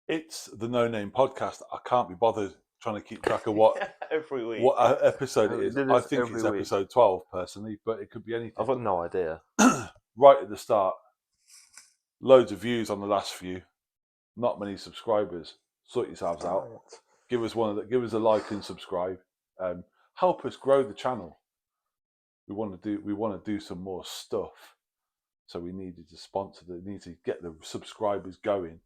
It's the No Name Podcast. I can't be bothered trying to keep track of what Every week. what episode it We is. do I this think every it's week. episode 12, personally, but it could be anything. I've got no idea. Right at the start, loads of views on the last few, not many subscribers. Sort yourselves out. Give us a like and subscribe. Help us grow the channel. We want to do some more stuff. So we needed to need to get the subscribers going.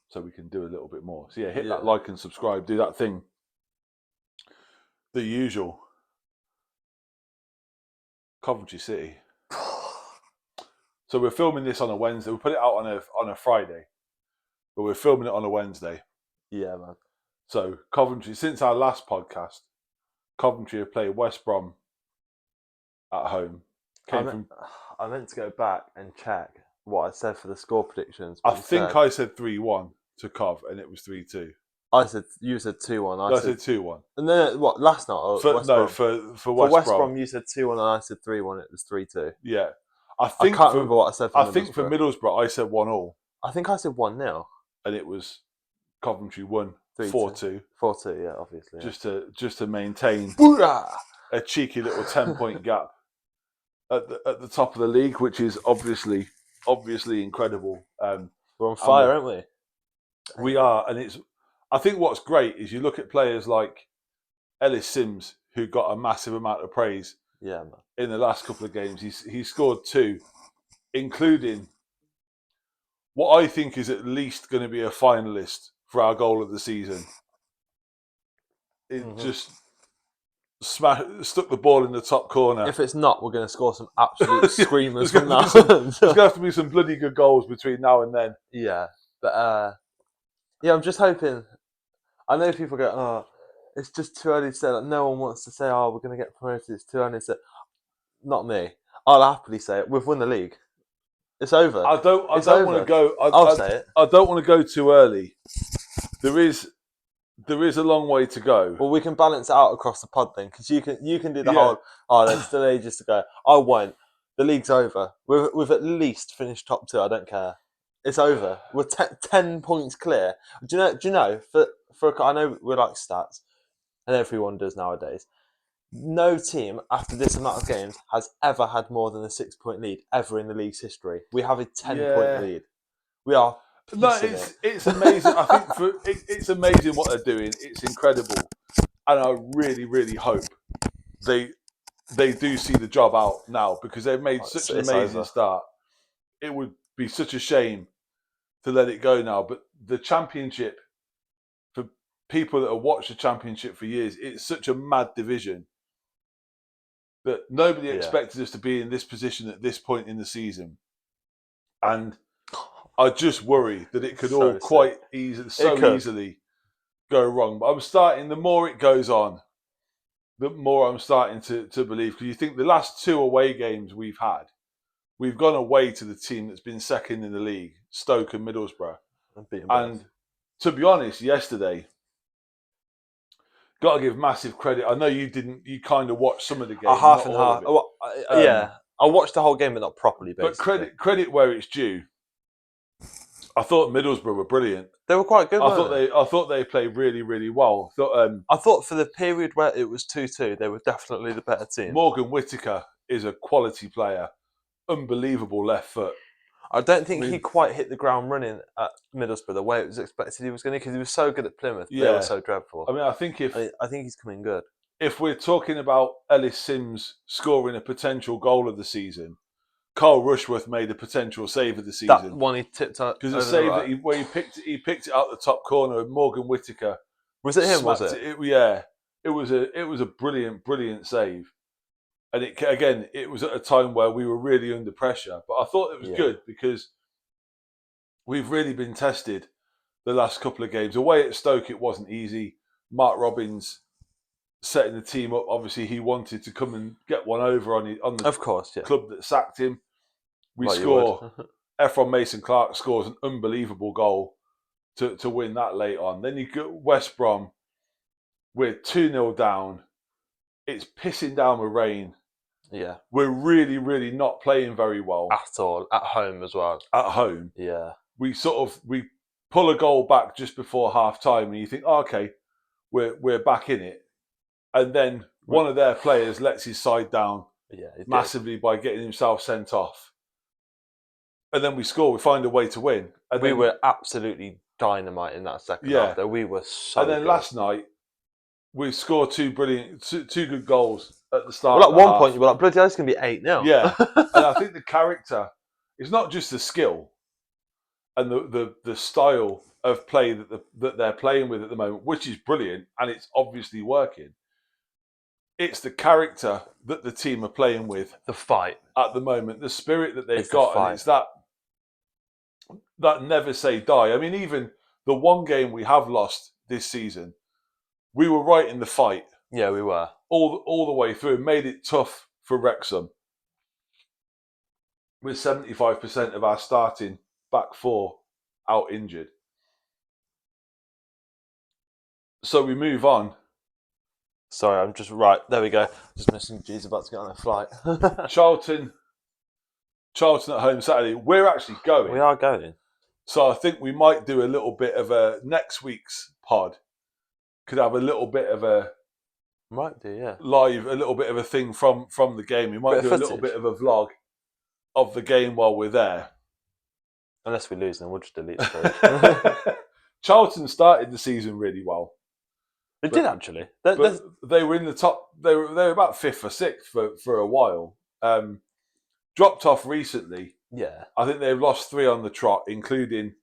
So we can do a little bit more. So hit that like and subscribe. Do that thing. The usual. Coventry City. So we're filming this on a Wednesday. We put it out on a Friday, but we're filming it on a Wednesday. Yeah, man. So Coventry, since our last podcast, Coventry have played West Brom at home. I meant to go back and check what I said for the score predictions. I think I said 3-1 to Cov, and it was 3-2. You said 2-1. I said 2-1. And then what? Last night? Or For West Brom? for West Brom, you said 2-1, and I said 3-1. It was 3-2. Yeah, I can't remember what I said. I think for Middlesbrough, I said 1-1. I think I said 1-0, and it was Coventry won 4-2. 4-2, yeah, obviously. Yeah. Just to maintain a cheeky little 10-point gap at the top of the league, which is obviously incredible. We're on fire, aren't we? We are, and I think what's great is you look at players like Ellis Sims, who got a massive amount of praise. Yeah, man. In the last couple of games, he scored 2, including what I think is at least going to be a finalist for our goal of the season. It just stuck the ball in the top corner. If it's not, we're going to score some absolute screamers from now. There's going to have to be some bloody good goals between now and then. Yeah, but I'm just hoping. I know people go, "Oh, it's just too early to say." Like, no one wants to say, "Oh, we're going to get promoted." It's too early to say. Not me. I'll happily say it. We've won the league. It's over. I don't want to go. I'll say it. I don't want to go too early. There is a long way to go. Well, we can balance it out across the pod then, because you can do the whole. Oh, there's still ages to go. I won't. The league's over. We've at least finished top 2. I don't care. It's over. We're 10 points clear. Do you know? For I know we like stats, and everyone does nowadays. No team after this amount of games has ever had more than a 6-point lead ever in the league's history. We have a 10-point lead. We are. No, it's amazing. I think it's amazing what they're doing. It's incredible, and I really, really hope they do see the job out now, because they've made such an amazing start. It would be such a shame to let it go now. But the Championship, for people that have watched the Championship for years, it's such a mad division that nobody expected us to be in this position at this point in the season. And I just worry that it could all quite easily go wrong. But the more it goes on, the more I'm starting to believe. Because you think the last 2 away games we've gone away to the team that's been second in the league, Stoke and Middlesbrough. And to be honest, yesterday, got to give massive credit. I know you didn't. You kind of watched some of the game. Half and half. I watched the whole game, but not properly. Basically. But credit where it's due. I thought Middlesbrough were brilliant. They were quite good. I thought they played really, really well. I thought for the period where it was 2-2, they were definitely the better team. Morgan Whittaker is a quality player. Unbelievable left foot. I don't think he quite hit the ground running at Middlesbrough the way it was expected he was going to, because he was so good at Plymouth. Yeah. They were so dreadful. I mean, I think he's coming good. If we're talking about Ellis Sims scoring a potential goal of the season, Carl Rushworth made a potential save of the season. That one he tipped up. Because the save that he picked it out the top corner, and Morgan Whittaker. Was it him? Was it? It was a brilliant save. And it was at a time where we were really under pressure. But I thought it was good, because we've really been tested the last couple of games. Away at Stoke, it wasn't easy. Mark Robbins setting the team up. Obviously, he wanted to come and get one over on the club that sacked him. We score. Ephron Mason-Clark scores an unbelievable goal to win that late on. Then you get West Brom. We're 2-0 down. It's pissing down with rain. Yeah. We're really, really not playing very well. At all. At home as well. At home. Yeah. We pull a goal back just before half time, and you think, oh, okay, we're back in it, and then one of their players lets his side down massively by getting himself sent off, and then we score. We find a way to win. And we were absolutely dynamite in that second half. Though we were so. And then good. Last night we scored two good goals at the start. Well, at one point you were like, bloody hell, it's going to be 8-0. Yeah, and I think the character is not just the skill and the style of play that they're playing with at the moment, which is brilliant, and it's obviously working. It's the character that the team are playing with, the fight at the moment, the spirit that they've got, and it's that never say die. I mean, even the one game we have lost this season, we were right in the fight. Yeah, we were all the way through. Made it tough for Wrexham, with 75% of our starting back four out injured. So we move on. Sorry, I'm just right. There we go. Just missing G's about to get on a flight. Charlton at home Saturday. We're actually going. We are going. So I think we might do a little bit of a next week's pod. Could have a little bit of a might do, yeah. Live, a little bit of a thing from the game. We might do a little bit of a vlog of the game while we're there. Unless we lose, then we'll just delete the Charlton started the season really well. They did actually. They were in the top. They were about 5th or 6th for a while. Dropped off recently. Yeah, I think they've lost 3 on the trot, including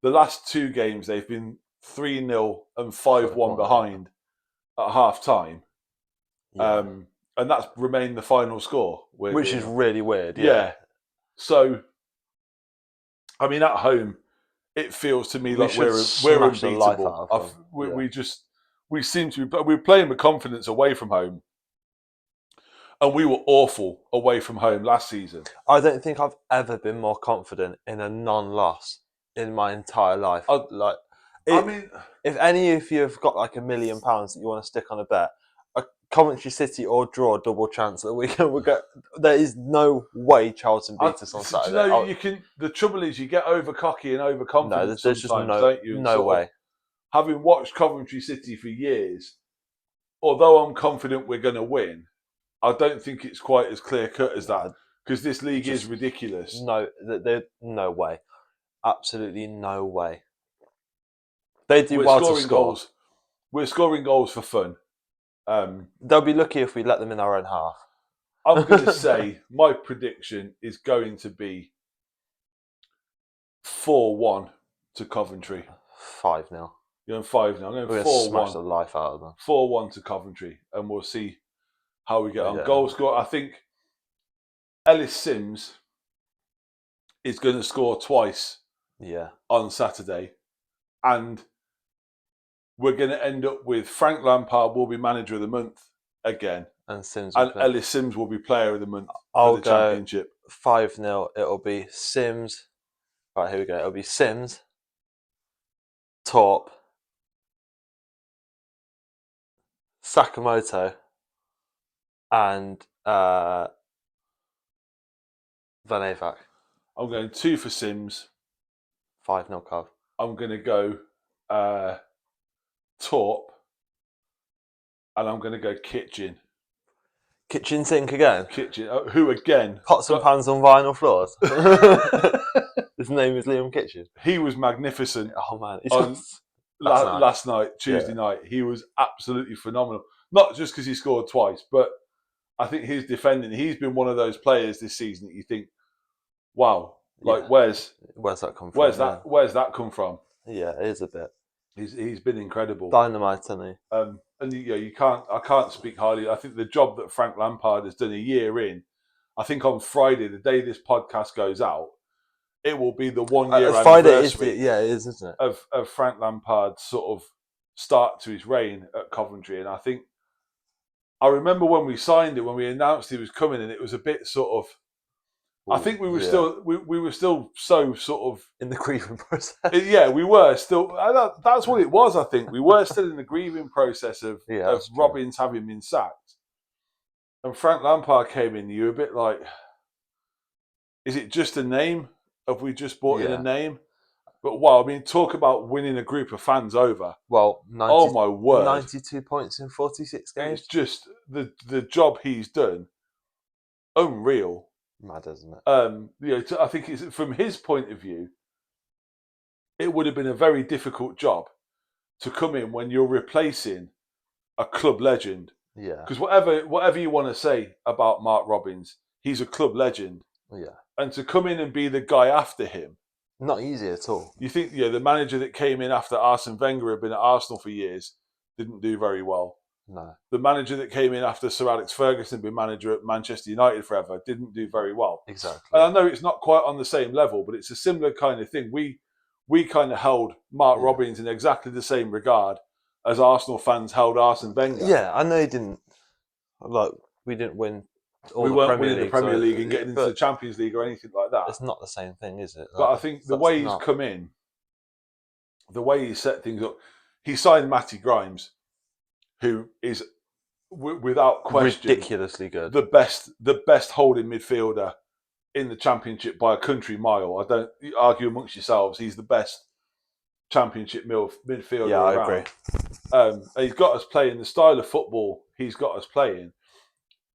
the last 2 games. They've been 3-0 and 5-1 behind at half time, and that's remained the final score. Which is really weird. Yeah. So, I mean, at home, it feels to me like we're unbeatable. We seem to be. We're playing with confidence away from home, and we were awful away from home last season. I don't think I've ever been more confident in a non-loss in my entire life. If any of you have got like £1 million that you want to stick on a bet, a Coventry City or draw double chance that we will get. There is no way Charlton beats us on Saturday. You can. The trouble is, you get over cocky and overconfident. No, there's just don't you? No way. Having watched Coventry City for years, although I'm confident we're going to win, I don't think it's quite as clear cut as that, because this league is ridiculous. No, no way, absolutely no way. They do well to score. Goals. We're scoring goals for fun. They'll be lucky if we let them in our own half. I'm going to say my prediction is going to be 4-1 to Coventry. 5-0. You're on 5 now. I'm going 4-1. Smash the life out of them. 4-1 to Coventry, and we'll see how we get on. Goal score. I think Ellis Sims is going to score twice. Yeah. On Saturday, and we're going to end up with Frank Lampard will be manager of the month again, and Ellis Sims will be player of the month for the championship. 5-0. It'll be Sims. Right, here we go. It'll be Sims, Torp, Sakamoto, and Van Avac. I'm going 2 for Sims. 5-0 Cov. I'm going to go Torp, and I'm going to go Kitchen. Kitchen sink again? Kitchen, who again? Pots and pans on vinyl floors. His name is Liam Kitchen. He was magnificent. Oh man, last night, Tuesday night, he was absolutely phenomenal. Not just because he scored twice, but I think his defending. He's been one of those players this season that you think, wow, where's that come from? Where's that come from? Yeah, it is a bit. He's been incredible. Dynamite, isn't he? And I can't speak highly. I think the job that Frank Lampard has done a year in, I think on Friday, the day this podcast goes out, it will be the 1 year anniversary. It is, isn't it? Of Frank Lampard's sort of start to his reign at Coventry. And I remember when we signed it, when we announced he was coming, and it was a bit sort of, I think we were still so sort of in the grieving process. Yeah, we were still. That's what it was. I think we were still in the grieving process of Robbins having been sacked, and Frank Lampard came in. You were a bit like, is it just a name? Have we just brought in a name? But wow, I mean, talk about winning a group of fans over. Well, Oh my word! 92 points in 46 games. It's just the job he's done, unreal. Mad, isn't it? I think it's from his point of view, it would have been a very difficult job to come in when you're replacing a club legend. Yeah. Because whatever you want to say about Mark Robins, he's a club legend. Yeah. And to come in and be the guy after him, not easy at all. You think the manager that came in after Arsene Wenger had been at Arsenal for years didn't do very well. No. The manager that came in after Sir Alex Ferguson had been manager at Manchester United forever didn't do very well. Exactly. And I know it's not quite on the same level, but it's a similar kind of thing. We kind of held Mark Robins in exactly the same regard as Arsenal fans held Arsene Wenger. Yeah, I know he didn't. We didn't win. We weren't winning the Premier League and getting into the Champions League or anything like that. It's not the same thing, is it? But I think the way he's come in, the way he set things up, he signed Matty Grimes, who is without question ridiculously good, the best holding midfielder in the Championship by a country mile. I don't argue amongst yourselves. He's the best Championship midfielder around. I agree. And he's got us playing the style of football he's got us playing.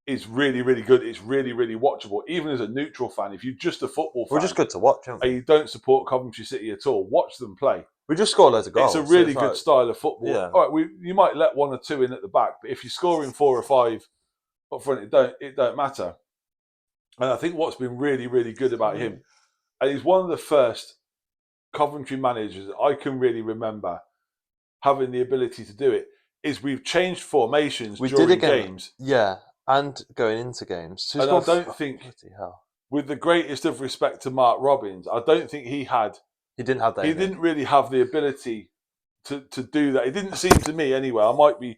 Is really, really good. It's really, really watchable. Even as a neutral fan, if you're just a football fan, we're just good to watch, aren't we? And you don't support Coventry City at all, watch them play. We just score loads of goals. It's a really good style of football. Yeah. All right, you might let one or two in at the back, but if you're scoring 4 or 5 up front, it don't matter. And I think what's been really, really good about him, and he's one of the first Coventry managers that I can really remember having the ability to do it, is we've changed formations during games. Yeah. And going into games. So and I don't think, with the greatest of respect to Mark Robins, I don't think he didn't have that. He didn't really have the ability to do that. It didn't seem to me anyway. I might be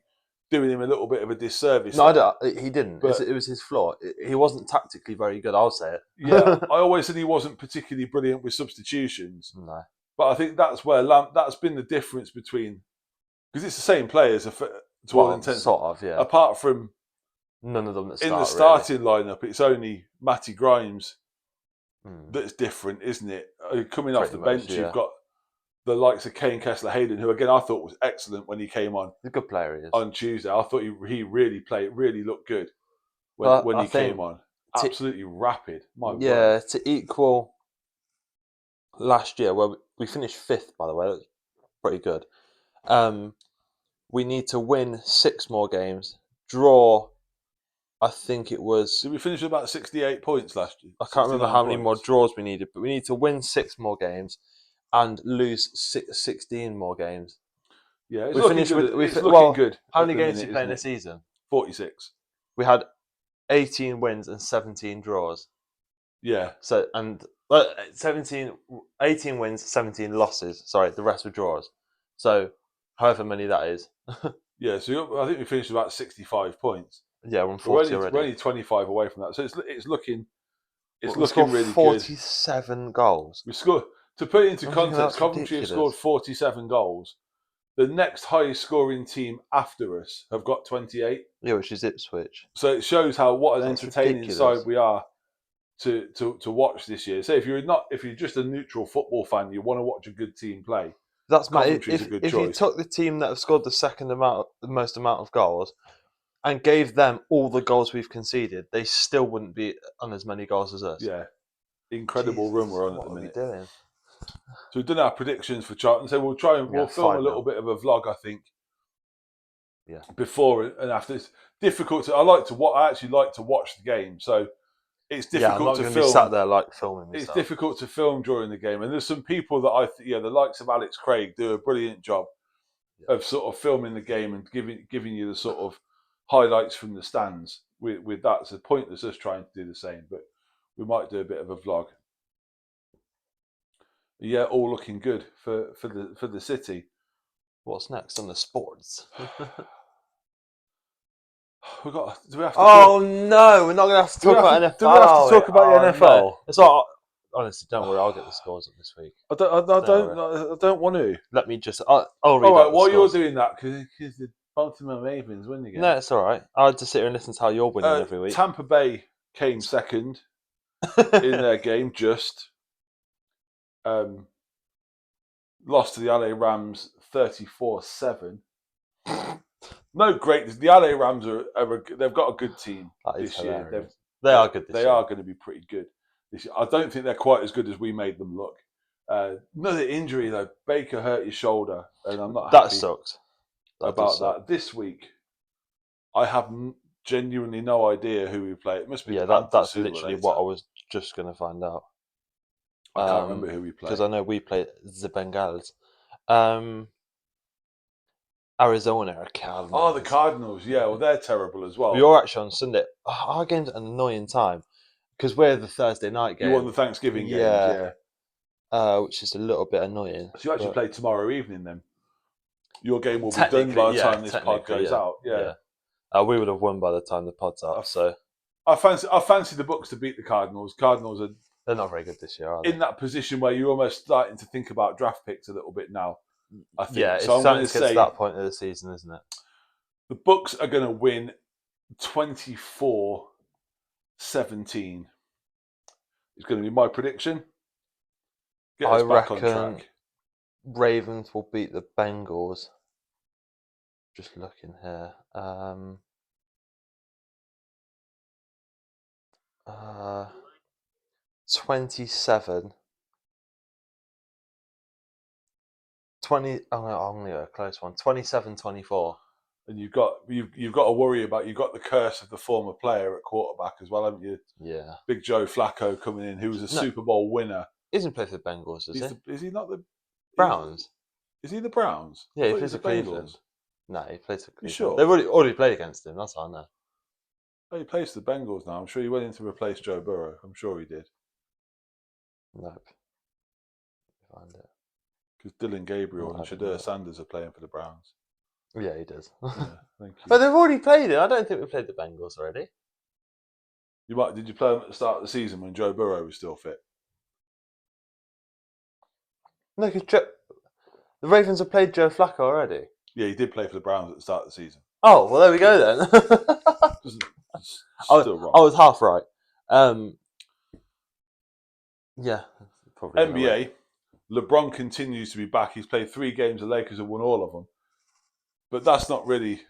doing him a little bit of a disservice. No, he didn't. But it was his flaw. He wasn't tactically very good, I'll say it. Yeah, I always said he wasn't particularly brilliant with substitutions. No. But I think that's where that's been the difference between, because it's the same players to all intents. Sort of, yeah. Apart from none of them that start, in the starting lineup, it's only Matty Grimes that's different, isn't it? Coming off the bench, you've got the likes of Kane Kessler-Hayden, who again I thought was excellent when he came on. He's a good player, he is. On Tuesday, I thought he really looked good when he came on. Absolutely rapid. My word. To equal last year, where we finished 5th, by the way, that's pretty good. We need to win 6 more games, draw. I think it was. Did we finish with about 68 points last year? I can't remember how many more draws we needed, but we need to win 6 more games and lose 16 more games. Yeah, it's looking good. How many games did you play in the season? 46. We had 18 wins and 17 draws. Yeah. So 18 wins, 17 losses. Sorry, the rest were draws. So however many that is. Yeah, so I think we finished with about 65 points. Yeah, we're on 40 already. We're only 25 away from that, so it's looking really 47 good. 47 goals. We scored, to put it into context, Coventry have scored 47 goals. The next highest scoring team after us have got 28. Yeah, which is Ipswich. So it shows what an entertaining side we are to watch this year. So if you're just a neutral football fan, you want to watch a good team play. That's Coventry's a good choice. If you took the team that have scored the most amount of goals and gave them all the goals we've conceded, they still wouldn't be on as many goals as us. Yeah. Incredible run we're on at the minute. What are we doing? So we've done our predictions for Charlton. So we'll film a little bit of a vlog, I think. Yeah. Before and after. It's difficult to. I actually like to watch the game. So it's difficult to film. Be sat there filming myself. It's difficult to film during the game, and there's some people that the likes of Alex Craig do a brilliant job of sort of filming the game and giving you the sort of highlights from the stands with that. So pointless us trying to do the same, but we might do a bit of a vlog. Yeah, all looking good for the City. What's next on the sports? Do we have to? No, we're not going to have to talk about NFL. Do we have to talk about the NFL? No. It's all. Honestly, don't worry. I'll get the scores up this week. I don't want to. Let me just. I'll read. All right, while you're doing that, because the Baltimore Ravens win again. No, it's all right. I'll just sit here and listen to how you're winning every week. Tampa Bay came second in their game, just. lost to the LA Rams 34-7. No, great. The LA Rams they've got a good team this year. They are good this year. They are going to be pretty good this year. I don't think they're quite as good as we made them look. Another injury though. Baker hurt his shoulder, and I'm not happy. That sucked. About that. This week, I have genuinely no idea who we play. It must be that's literally what I was just going to find out. I can't remember who we play because I know we play the Bengals. Arizona are Cardinals. Oh, the Cardinals. Yeah, well, they're terrible as well. You're actually on Sunday. Our game's at an annoying time because we're the Thursday night game. You won the Thanksgiving games, which is a little bit annoying. So you actually play tomorrow evening then? Your game will be done by the time this pod goes out. Yeah. We would have won by the time the pod's out. So I fancy the Bucs to beat the Cardinals. Cardinals they're not very good this year, are they? In that position where you're almost starting to think about draft picks a little bit now. I think. Yeah, so it's starting to get to that point of the season, isn't it? The Bucs are going to win 24-17. It's going to be my prediction. Get us back on track. Ravens will beat the Bengals. Just looking here. 27. 20. I'm going to go a close one. 27-24. And you've got to worry about the curse of the former player at quarterback as well, haven't you? Yeah. Big Joe Flacco coming in, who was a Super Bowl winner. He doesn't play for the Bengals, does he? Is he not the Browns? Is he the Browns? Yeah, he plays for Cleveland. No, he plays for Cleveland. You sure? They've already played against him. That's all I know. Oh, he plays for the Bengals now. I'm sure he went in to replace Joe Burrow. I'm sure he did. Nope. Find it. Because Dylan Gabriel and Shadur Sanders are playing for the Browns. Yeah, he does. Yeah, thank you. But they've already played it. I don't think we played the Bengals already. Did you play them at the start of the season when Joe Burrow was still fit? No, because the Ravens have played Joe Flacco already. Yeah, he did play for the Browns at the start of the season. Oh, well, there we go then. Still wrong. I was half right. Yeah. Probably NBA, LeBron continues to be back. He's played 3 games. The Lakers have won all of them. But that's not really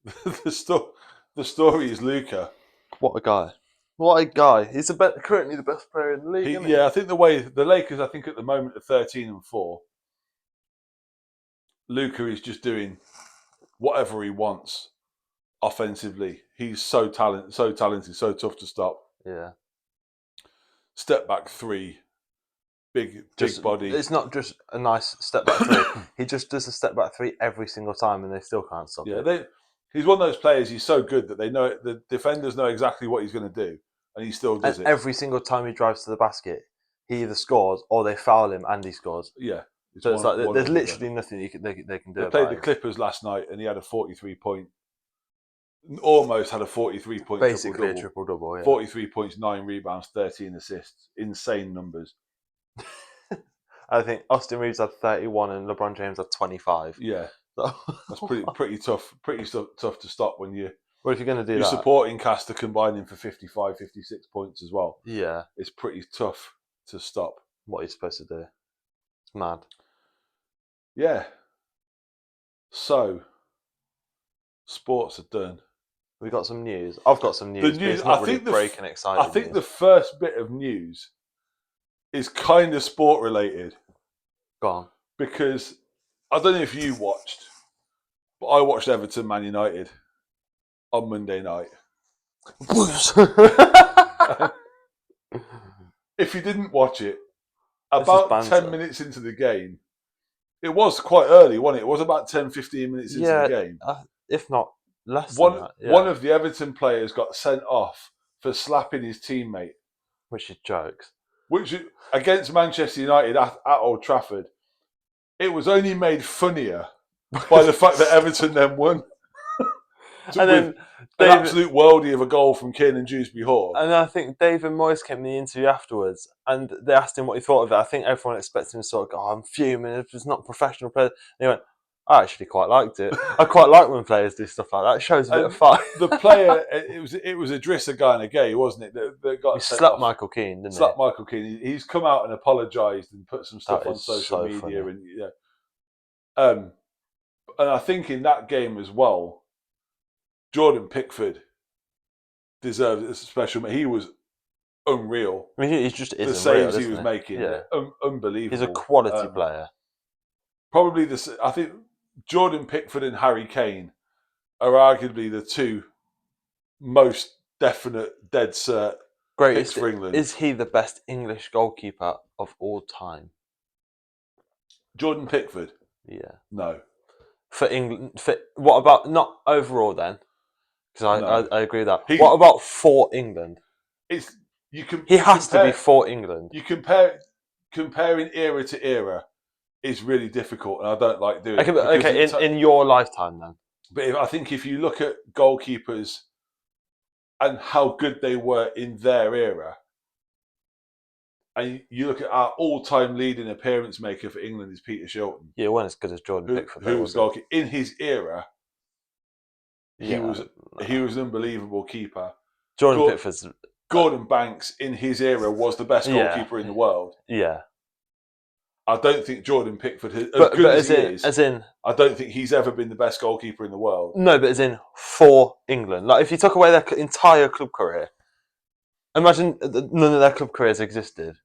the story. The story is Luka. What a guy. What a guy. He's currently the best player in the league, isn't he? Yeah, I think the Lakers, I think at the moment are 13-4. Luka is just doing whatever he wants offensively. He's so talented, so tough to stop. Yeah. Step back 3. Big body. It's not just a nice step back 3. He just does a step back 3 every single time, and they still can't stop it. He's one of those players. He's so good that the defenders know exactly what he's going to do, and he still does it. Every single time he drives to the basket, he either scores or they foul him and he scores. Yeah. So it's like there's literally nothing they can do. They played the Clippers last night, and he had a 43-point. Almost had a 43-point. Basically a triple-double. Yeah. 43 points, 9 rebounds, 13 assists. Insane numbers. I think Austin Reeves had 31 and LeBron James had 25. Yeah, that's pretty tough. Pretty tough to stop when you. Well, if you're going to do your that, supporting cast are combining for 55, 56 points as well. Yeah, it's pretty tough to stop. What he's supposed to do, it's mad. Yeah. So, sports are done. We got some news. I've got some news. It's not really breaking exciting. I think the first bit of news is kind of sport related. Go on. Because I don't know if you watched, but I watched Everton Man United on Monday night. If you didn't watch it, about 10 minutes into the game, it was quite early, wasn't it? It was about 10, 15 minutes into the game. If not less than that. Yeah. One of the Everton players got sent off for slapping his teammate. Which is jokes. Which, against Manchester United at Old Trafford, it was only made funnier by the fact that Everton then won. And then an absolute worldie of a goal from Kiernan Dewsbury Hall. And I think David Moyes came in the interview afterwards and they asked him what he thought of it. I think everyone expected him to sort of go, I'm fuming, it's not professional play. And he went, I actually quite liked it. I quite like when players do stuff like that. It shows a bit of fight. The player, it was Idrissa Gana Gueye, wasn't it? That got he slapped Michael Keane, didn't he? Slapped Michael Keane. He's come out and apologised and put some stuff on social media. Funny. And yeah, And I think in that game as well, Jordan Pickford deserves a special. He was unreal. I mean, he just The is unreal, saves he isn't was he? making, Yeah. unbelievable. He's a quality player. Probably I think Jordan Pickford and Harry Kane are arguably the two most definite dead cert picks for England. Is he the best English goalkeeper of all time? Jordan Pickford? Yeah. No. For England, what about not overall then? Because No. I agree with that. What about for England? He has to be for England. You comparing era to era is really difficult, and I don't like doing it. Okay, in your lifetime then. But I think if you look at goalkeepers and how good they were in their era, and you look at our all-time leading appearance maker for England is Peter Shilton. Yeah, it wasn't as good as Jordan Pickford. Who was goalkeeper in his era. He was an unbelievable keeper. Gordon Banks in his era was the best goalkeeper in the world. Yeah. I don't think Jordan Pickford, I don't think he's ever been the best goalkeeper in the world. No, but as in for England. Like if you took away their entire club career, imagine none of their club careers existed.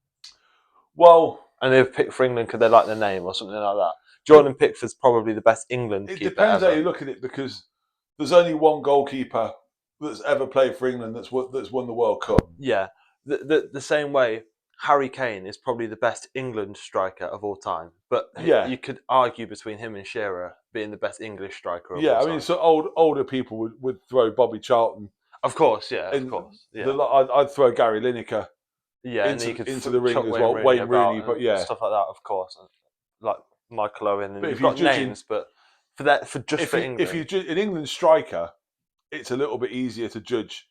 Well, and they've picked for England because they like the name or something like that. Jordan Pickford's probably the best England keeper. It depends how you look at it, because there's only one goalkeeper that's ever played for England that's won the World Cup. Yeah, the same way Harry Kane is probably the best England striker of all time, but you could argue between him and Shearer being the best English striker of all time. Yeah, I mean, so older people would throw Bobby Charlton. Of course, yeah, of course. Yeah. I'd throw Gary Lineker. Yeah, into the ring as well. Wayne Rooney, but stuff like that, of course. Like Michael Owen, and but you've got names, but for England, if you an England striker, it's a little bit easier to judge.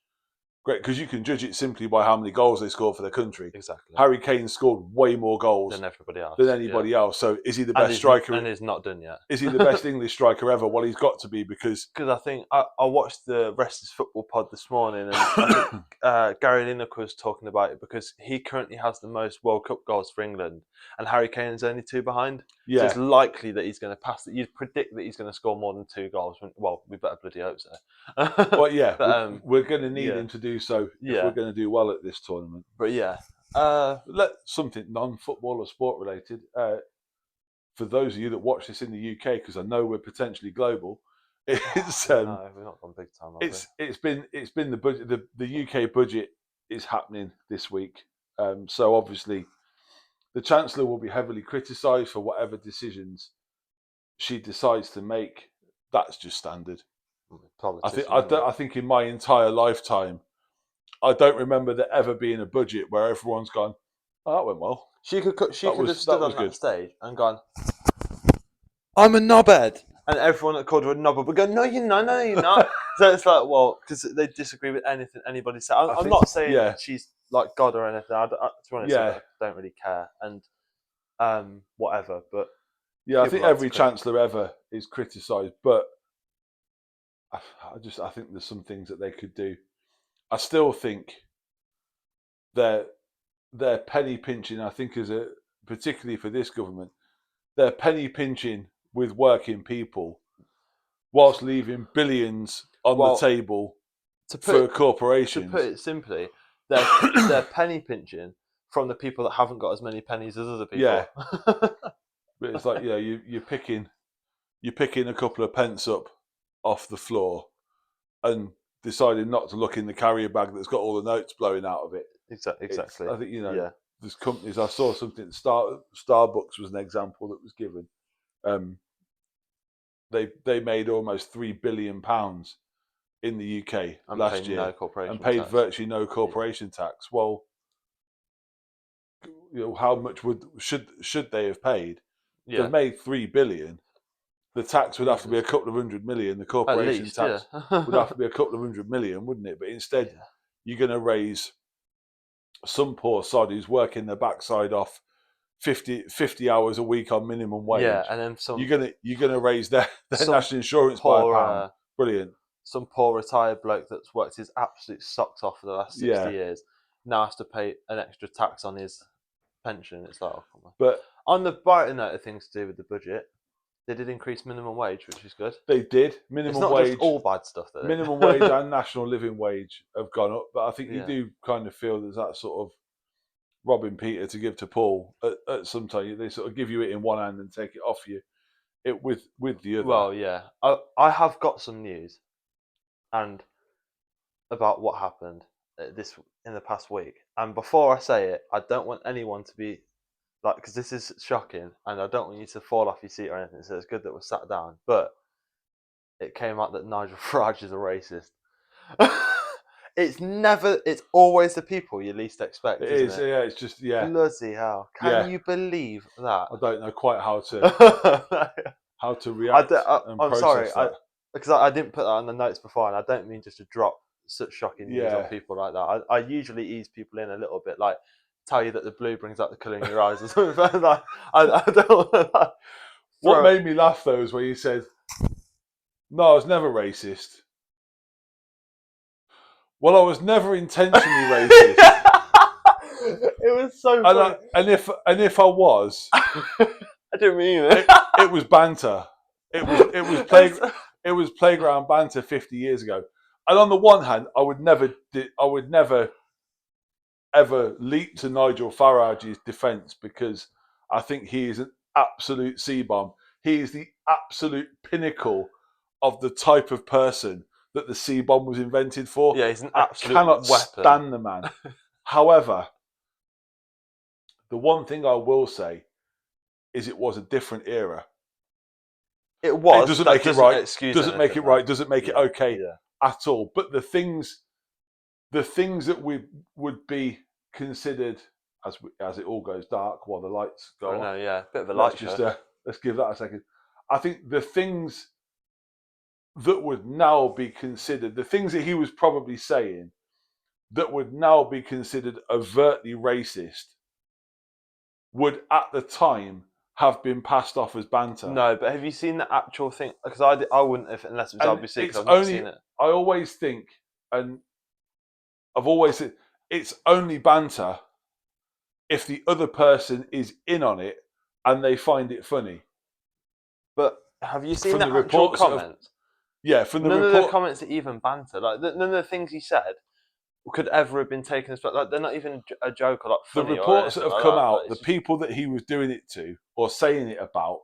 Great, because you can judge it simply by how many goals they scored for their country. Exactly. Harry Kane scored way more goals than everybody else. Else. So is he the best striker? And he's not done yet. Is he the best English striker ever? Well, he's got to be, because I think I watched the Rest is Football pod this morning, and I think Gary Lineker was talking about it, because he currently has the most World Cup goals for England, and Harry Kane is only 2 behind. Yeah. So it's likely that he's going to pass it. You'd predict that he's going to score more than 2 goals. Well, we better bloody hope so. Well, yeah, but, we're going to need him to do so if we're going to do well at this tournament. But yeah, something non-football or sport related. For those of you that watch this in the UK, because I know we're potentially global, it's no, we're not gone big time. It's been the budget. The UK budget is happening this week. So obviously, the Chancellor will be heavily criticised for whatever decisions she decides to make. That's just standard. I think in my entire lifetime, I don't remember there ever being a budget where everyone's gone, "Oh, that went well." She could have stood on that stage and gone, "I'm a knobhead," and everyone that called her a knobhead would go, "No, you're not. No, you're not." So it's like, well, because they disagree with anything anybody says. I'm not saying that she's like God or anything. To be honest, I don't really care, and whatever. But yeah, I think every Chancellor ever is criticised, but I think there's some things that they could do. I still think they're penny pinching. I think particularly for this government, they're penny pinching with working people, whilst leaving billions on the table for corporations. To put it simply, they're penny pinching from the people that haven't got as many pennies as other people. Yeah, but it's like you're picking a couple of pence up off the floor and deciding not to look in the carrier bag that's got all the notes blowing out of it. Exactly. I think there's companies. I saw something. Starbucks was an example that was given. They made almost £3 billion in the UK last year and paid virtually no corporation tax. Well, how much should they have paid? They've made £3 billion. The tax would have to be a couple of 100 million. The corporation tax would have to be a couple of 100 million, wouldn't it? But instead, you're going to raise some poor sod who's working their backside off 50 hours a week on minimum wage. Yeah, and then you're gonna raise their national insurance by £1. Brilliant. Some poor retired bloke that's worked his absolute socks off for the last 60 years now has to pay an extra tax on his pension. It's like, but on the brighter note of things to do with the budget, They did increase minimum wage, which is good. They did. It's Minimum not wage, just all bad stuff, though. minimum wage and national living wage have gone up, but I think you Yeah. do kind of feel there's that sort of robbing Peter to give to Paul. At some time, they sort of give you it in one hand and take it off you with the other. Well, yeah. I have got some news, and about what happened this in the past week. And before I say it, I don't want anyone to be like, because this is shocking, and I don't want you to fall off your seat or anything. So it's good that we're sat down. But it came out that Nigel Farage is a racist. It's always the people you least expect, It isn't is, it? yeah. It's just, yeah. Bloody hell! Can you believe that? I don't know quite how to react and I'm sorry, process that. because I didn't put that on the notes before, and I don't mean just to drop such shocking news on Yeah. people like that. I usually ease people in a little bit, like tell you that the blue brings out the colour in your eyes or something. Like, I don't want to, like, What made me laugh though is when you said, "No, I was never racist." Well, I was never intentionally racist. It was so funny. And if I was, I didn't mean it. It was banter. It was playground banter 50 years ago. And on the one hand, I would never ever leap to Nigel Farage's defence because I think he is an absolute C-bomb. He is the absolute pinnacle of the type of person that the C-bomb was invented for. Yeah, he's an I absolute cannot weapon. stand the man. However, the one thing I will say is it was a different era. It was. It doesn't make it right. Doesn't make it right. Doesn't make it okay at all. But the things that we would be considered as it all goes dark while the lights go on. Yeah, bit of a light show. Let's give that a second. I think the things that would now be considered, the things that he was probably saying, that would now be considered overtly racist, would at the time have been passed off as banter. No, but have you seen the actual thing? Because I wouldn't have unless it was RBC, because I've not seen it. I always think, and I've always said, it's only banter if the other person is in on it and they find it funny. But have you seen the actual comments? From the none of the comments are even banter. Like none of the things he said could ever have been taken as like they're not even a joke or like funny. The reports that have come out, the people that he was doing it to or saying it about,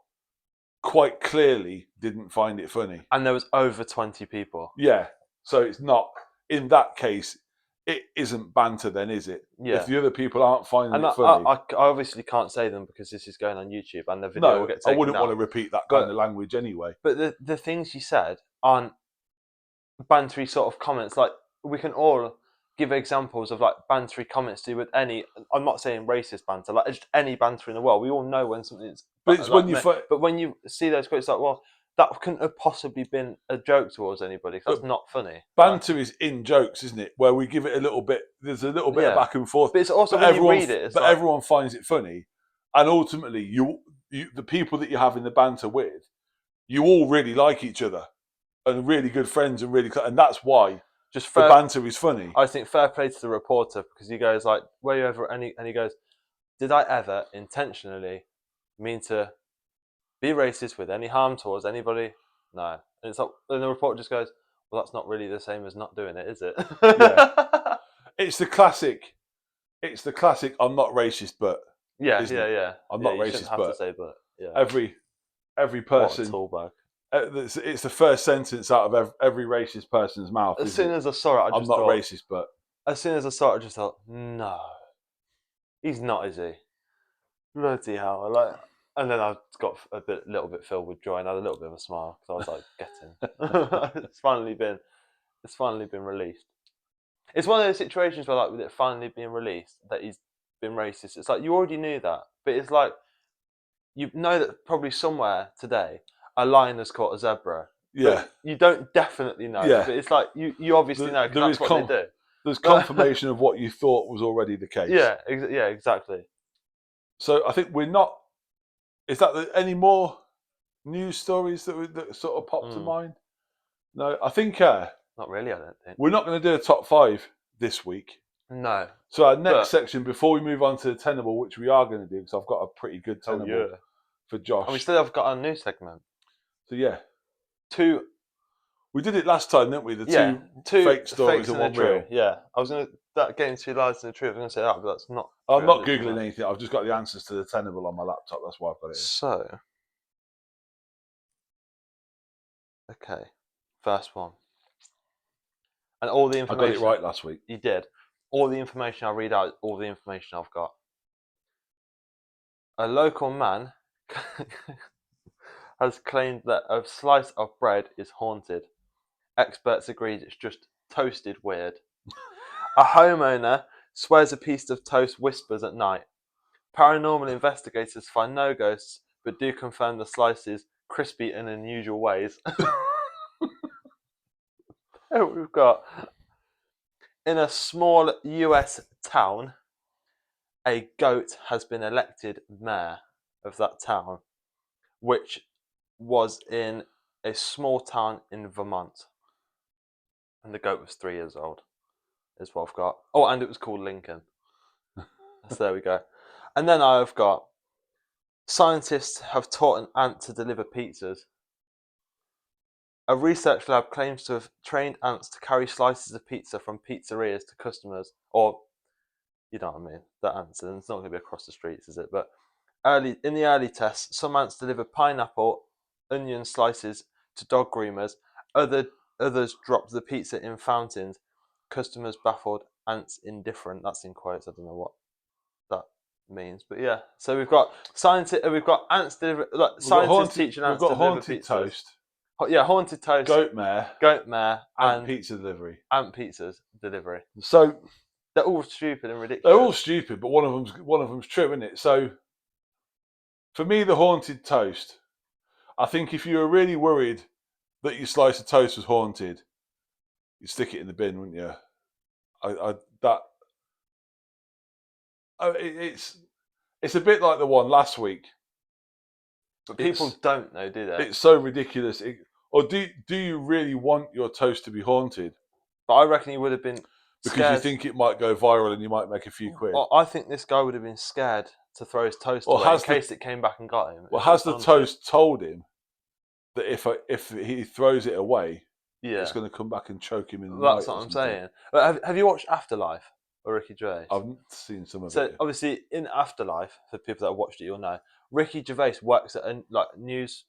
quite clearly didn't find it funny. And there was over 20 people. Yeah, so it's not, in that case, it isn't banter then, is it? Yeah. If the other people aren't finding it funny. I obviously can't say them because this is going on YouTube and the video will get taken I wouldn't down. want to repeat that kind of language anyway. But the things you said aren't bantery sort of comments. Like, we can all give examples of like bantery comments to do with any. I'm not saying racist banter, like just any banter in the world. We all know when something's. But it's like, but when you see those quotes, like, well, that couldn't have possibly been a joke towards anybody. That's not funny. Banter is in jokes, isn't it? Where we give it a little bit. There's a little bit of back and forth. But it's also when you read it. But everyone finds it funny, and ultimately, you the people that you have in the banter with, you all really like each other, and really good friends, and that's why. Just the banter is funny. I think fair play to the reporter because he goes like, "Were you ever?" And he goes, "Did I ever intentionally mean to be racist with any harm towards anybody? No." And it's like, and the reporter just goes, "Well, that's not really the same as not doing it, is it?" Yeah. It's the classic. I'm not racist, but yeah. I'm not racist, but to say, but yeah. Every person. It's the first sentence out of every racist person's mouth. As soon as I saw it, I'm not racist, but as soon as I saw it, I just thought, no, he's not, is he? Bloody hell! And then I got little bit filled with joy and had a little bit of a smile because I was like, "Get him!" It's finally been released. It's one of those situations where, like, with it finally being released, that he's been racist. It's like you already knew that, but it's like you know that probably somewhere today a lion has caught a zebra. Yeah. You don't definitely know. Yeah. But it's like you obviously know because that's what they do. There's confirmation of what you thought was already the case. Yeah, exactly. So I think we're not. Is that any more news stories that sort of pop to mind? No, I think. Not really, I don't think. We're not going to do a top 5 this week. No. So our next section, before we move on to the Tenable, which we are going to do, because I've got a pretty good Tenable for Josh. And we still have got a new segment. So yeah, 2. we did it last time, didn't we? The two fake stories and one real. Yeah, I was going to getting 2 lies and a truth. I was going to say that, but that's not. I'm true. not googling anything. I've just got the answers to the Tenable on my laptop. That's why I've got it. So, okay, first one, and all the I information. got it right last week. You did. All the information I'll read out. All the information I've got. A local man has claimed that a slice of bread is haunted. Experts agreed it's just toasted weird. A homeowner swears a piece of toast whispers at night. Paranormal investigators find no ghosts, but do confirm the slice is crispy in unusual ways. We've got, in a small US town, a goat has been elected mayor of that town, which was in a small town in Vermont. And the goat was 3 years old, is what I've got. Oh, and it was called Lincoln. So there we go. And then I've got, scientists have taught an ant to deliver pizzas. A research lab claims to have trained ants to carry slices of pizza from pizzerias to customers. Or, you know what I mean, the ants, and it's not going to be across the streets, is it? But in the early tests, some ants delivered pineapple, onion slices to dog groomers. Others dropped the pizza in fountains. Customers baffled, ants indifferent. That's in quotes. I don't know what that means, but yeah. So we've got we've got ants deliver, like scientists teaching ants to deliver pizzas. Toast. Yeah, haunted toast. Goat mare, and pizza delivery. Ant pizzas delivery. So they're all stupid and ridiculous. They're all stupid, but one of them's true, isn't it? So for me, the haunted toast. I think if you were really worried that your slice of toast was haunted, you'd stick it in the bin, wouldn't you? It's a bit like the one last week. But people don't know, do they? It's so ridiculous. Or do you really want your toast to be haunted? But I reckon he would have been because scared. you think it might go viral and you might make a few quid. Well, I think this guy would have been scared to throw his toast away in case it came back and got him. Well, has the toast told him that if he throws it away, it's going to come back and choke him in the night? That's what I'm saying. But have you watched Afterlife or Ricky Gervais? I've seen some of it. So obviously, in Afterlife, for people that have watched it, you'll know Ricky Gervais works at news.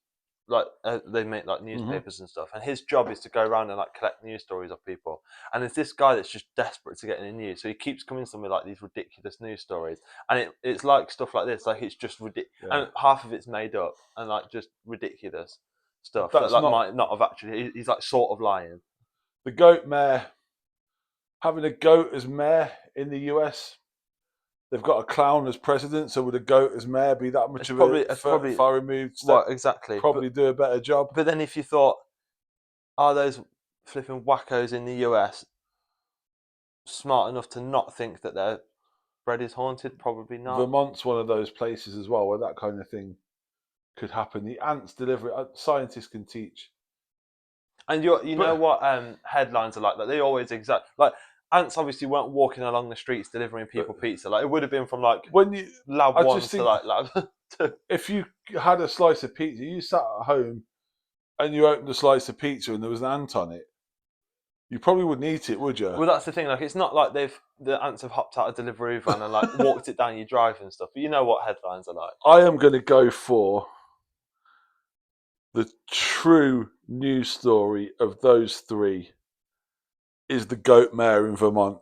They make newspapers and stuff, and his job is to go around and collect news stories of people. And there's this guy that's just desperate to get in the news, so he keeps coming to me with these ridiculous news stories, and it's like stuff like this, it's just ridiculous, and half of it's made up and just ridiculous stuff that might not have actually. He's sort of lying. The goat mayor, having a goat as mayor in the US. They've got a clown as president, so would a goat as mayor be that much a far removed step? Well, exactly. Probably do a better job. But then if you thought, are those flipping wackos in the US smart enough to not think that their bread is haunted? Probably not. Vermont's one of those places as well where that kind of thing could happen. The ants deliver it. Scientists can teach. And you know what headlines are like? They always ants obviously weren't walking along the streets delivering people pizza. It would have been from when you lab one to lab two. If you had a slice of pizza, you sat at home and you opened a slice of pizza and there was an ant on it, you probably wouldn't eat it, would you? Well, that's the thing. It's not like the ants have hopped out of delivery van and walked it down your drive and stuff. But you know what headlines are like. I am going to go for the true news story of those three. Is the goat mayor in Vermont.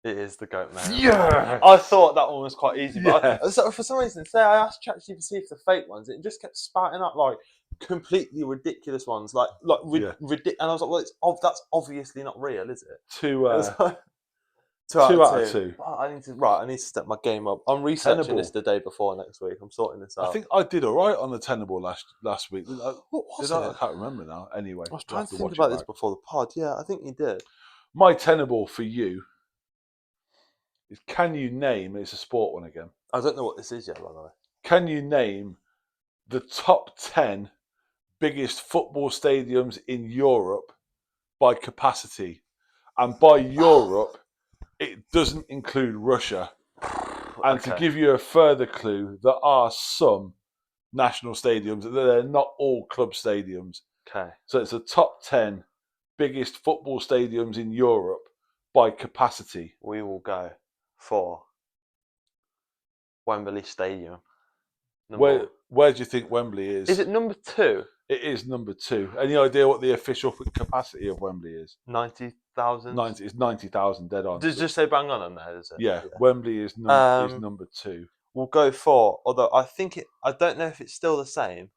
It is the goat mayor. Yeah, I thought that one was quite easy, but for some reason, I asked ChatGPT for the fake ones. It just kept spouting out completely ridiculous ones, ridiculous. And I was like, well, that's obviously not real, is it? Two out of two. Oh, I need to step my game up. I'm researching this the day before next week. I'm sorting this out. I think I did all right on the Tenable last week. What was it? I can't remember now. Anyway, I was trying to think about this before the pod. Yeah, I think you did. My Tenable for you is: can you name? It's a sport one again. I don't know what this is yet, by the way. Can you name the top 10 biggest football stadiums in Europe by capacity? And by Europe, it doesn't include Russia. And to give you a further clue, there are some national stadiums. They're not all club stadiums. Okay. So it's the top 10 biggest football stadiums in Europe by capacity. We will go for Wembley Stadium. Where do you think Wembley is? Is it number 2? It is number 2. Any idea what the official capacity of Wembley is? 90,000? It's 90,000 dead on. Does it just say bang on there, is it? Yeah, Wembley is number 2. We'll go for, although I don't know if it's still the same,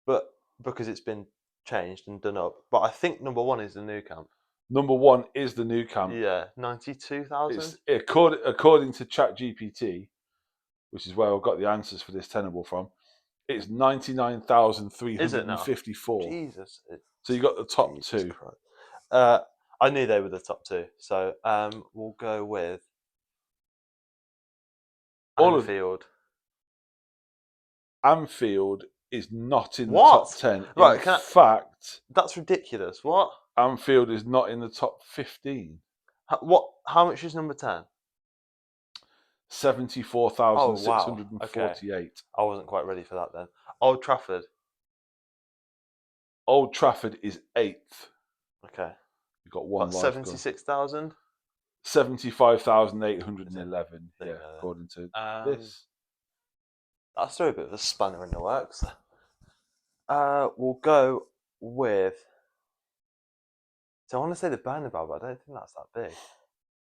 but because it's been changed and done up, but I think number 1 is the new camp. Number 1 is the new camp. Yeah, 92,000. According to ChatGPT, which is where I got the answers for this tenable from, it's 99,354. Jesus. So you got the top 2. I knew they were the top 2, so we'll go with Anfield. Anfield is not in the What? top 10. Right, in fact, that's ridiculous. What? Anfield is not in the top 15. How much is number 10? 74,648. Okay. I wasn't quite ready for that then. Old Trafford. Old Trafford is 8th. Okay. You've got one life. 76,000? 75,811. Yeah, according to this. That's through a bit of a spanner in the works. We'll go with. So I want to say the Bernabeu, but I don't think that's that big.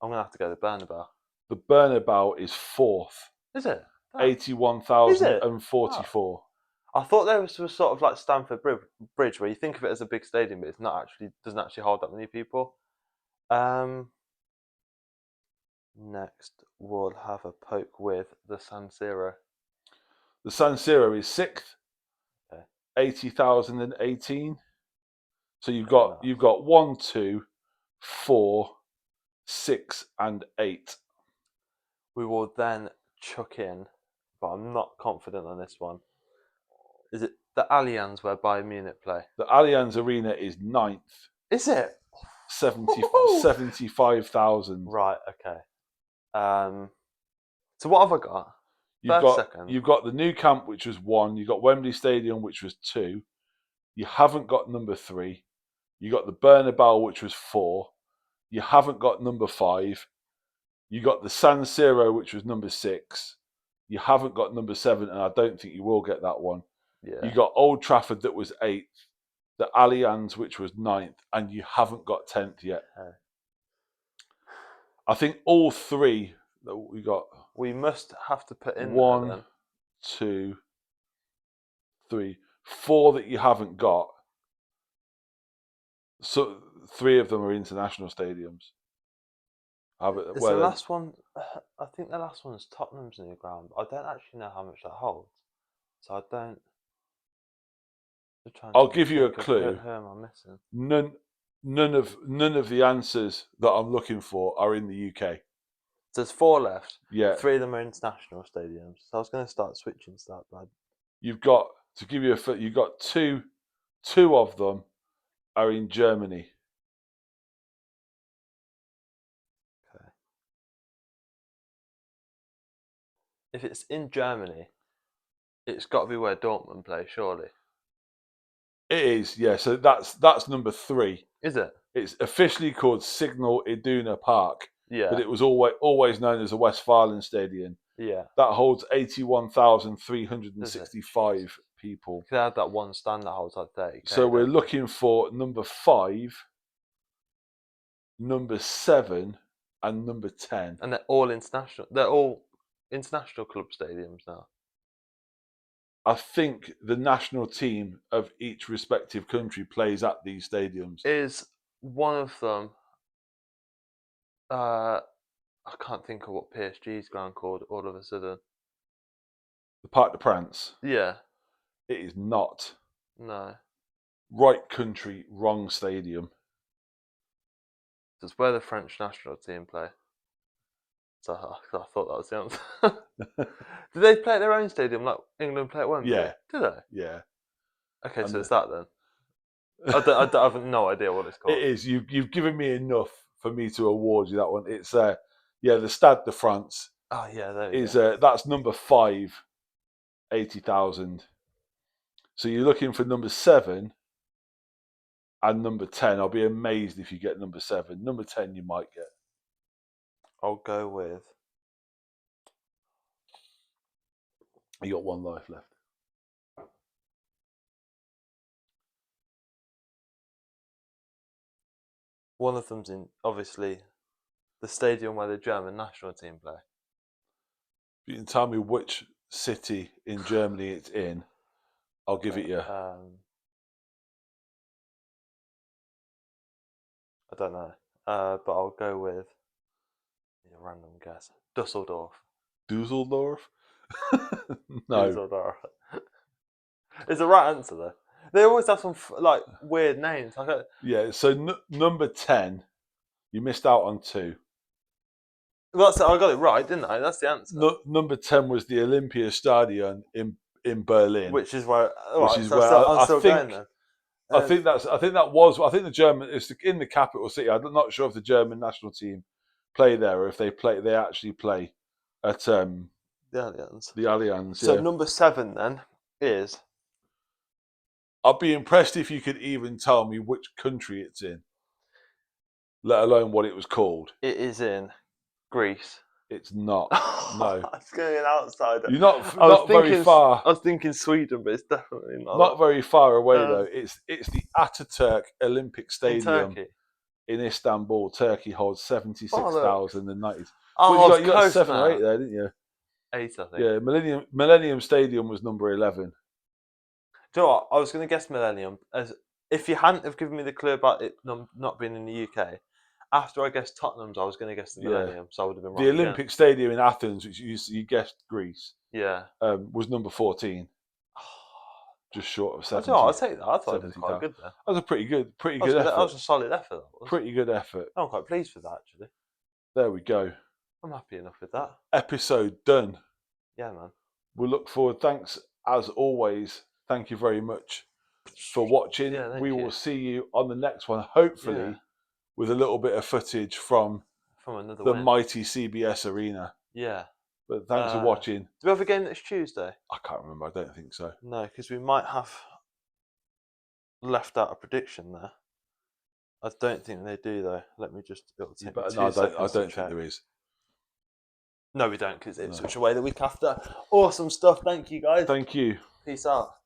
I'm going to have to go the Bernabeu. The Bernabeu is 4th. Is it? 81,044. I thought there was sort of like Stamford Bridge, where you think of it as a big stadium, but it's not actually, doesn't actually hold that many people. Next, we'll have a poke with the San Siro. The San Siro is 6th. Okay. 80,018. So you've got 1, 2, 4, 6, and 8. We will then chuck in, but I'm not confident on this one. Is it the Allianz where Bayern Munich play? The Allianz Arena is 9th. Is it? 75,000. Right, okay. So what have I got? You've got the new camp, which was 1. You've got Wembley Stadium, which was 2. You haven't got number 3. You got the Bernabeu, which was 4. You haven't got number 5. You got the San Siro, which was number 6. You haven't got number 7, and I don't think you will get that one. Yeah. You got Old Trafford, that was 8th. The Allianz, which was 9th, and you haven't got 10th yet. Okay. I think all 3 that we got. We must have to put in 1, 2, 3, 4 that you haven't got. So 3 of them are international stadiums. Is the last one? I think the last one's Tottenham's new ground. I don't actually know how much that holds, so I don't. I'll give you a clue. Who am I missing? None of the answers that I'm looking for are in the UK. So there's 4 left. Yeah. 3 of them are international stadiums. So I was going to start switching to that, but You've got, to give you you've got two of them are in Germany. Okay. If it's in Germany, it's got to be where Dortmund play, surely. It is, yeah. So that's number 3. Is it? It's officially called Signal Iduna Park. Yeah. But it was always known as the Westfalen Stadium. Yeah. That holds 81,365 people. They had that one stand that holds like 30. So we're looking for number 5, number 7, and number 10. And they're all international. They're all international club stadiums now. I think the national team of each respective country plays at these stadiums. Is one of them? I can't think of what PSG's ground called all of a sudden. The Parc de France. Yeah. It is not. No. Right country, wrong stadium. It's where the French national team play. So I thought that was the answer. Do they play at their own stadium like England play at Wembley? Yeah. Do they? Yeah. Okay, so it's that then. I have no idea what it's called. It is. You've given me enough for me to award you that one. It's the Stade de France. Oh yeah, there is that's number 5, 80,000. So you're looking for number 7 and number 10. I'll be amazed if you get number 7. Number 10 you might get. I'll go with. You got 1 life left. One of them's in, obviously, the stadium where the German national team play. If you can tell me which city in Germany it's in, I'll give it you. I don't know, but I'll go with a random guess. Dusseldorf. Dusseldorf? No. Dusseldorf. It's the right answer though. They always have some like weird names. Yeah, so number 10, you missed out on 2. That's I got it right, didn't I? That's the answer. Number 10 was the Olympia Stadion in Berlin. Which is where I still think going then. I think the German, it's in the capital city. I'm not sure if the German national team play there or if they actually play at the Allianz. The Allianz. So yeah. number 7 then is. I'd be impressed if you could even tell me which country it's in, let alone what it was called. It is in Greece. It's not. No. It's going an outsider. You're not very far. I was thinking Sweden, but it's definitely not. Not very far away though. It's the Ataturk Olympic Stadium in Istanbul. Turkey holds 76,090. Oh, you got 7 or 8 there, didn't you? 8, I think. Yeah, Millennium Stadium was number 11. Do you know what? I was going to guess Millennium. As if you hadn't have given me the clue about it not being in the UK, after I guessed Tottenham's, I was going to guess the Millennium, so I would have been right. The Olympic Stadium in Athens, which you guessed Greece, was number 14. Just short of 70. I'll take that. I thought it was quite good there. That was a pretty good effort. That was a solid effort. Pretty good effort. I'm quite pleased with that, actually. There we go. I'm happy enough with that. Episode done. Yeah, man. We'll look forward. Thanks, as always. Thank you very much for watching. We will see you on the next one, hopefully, with a little bit of footage from the mighty CBS Arena. Yeah. But thanks for watching. Do we have a game next Tuesday? I can't remember. I don't think so. No, because we might have left out a prediction there. I don't think they do, though. Let me just... I don't think there is. No, we don't, because it's such a way the week after. Awesome stuff. Thank you, guys. Thank you. Peace out.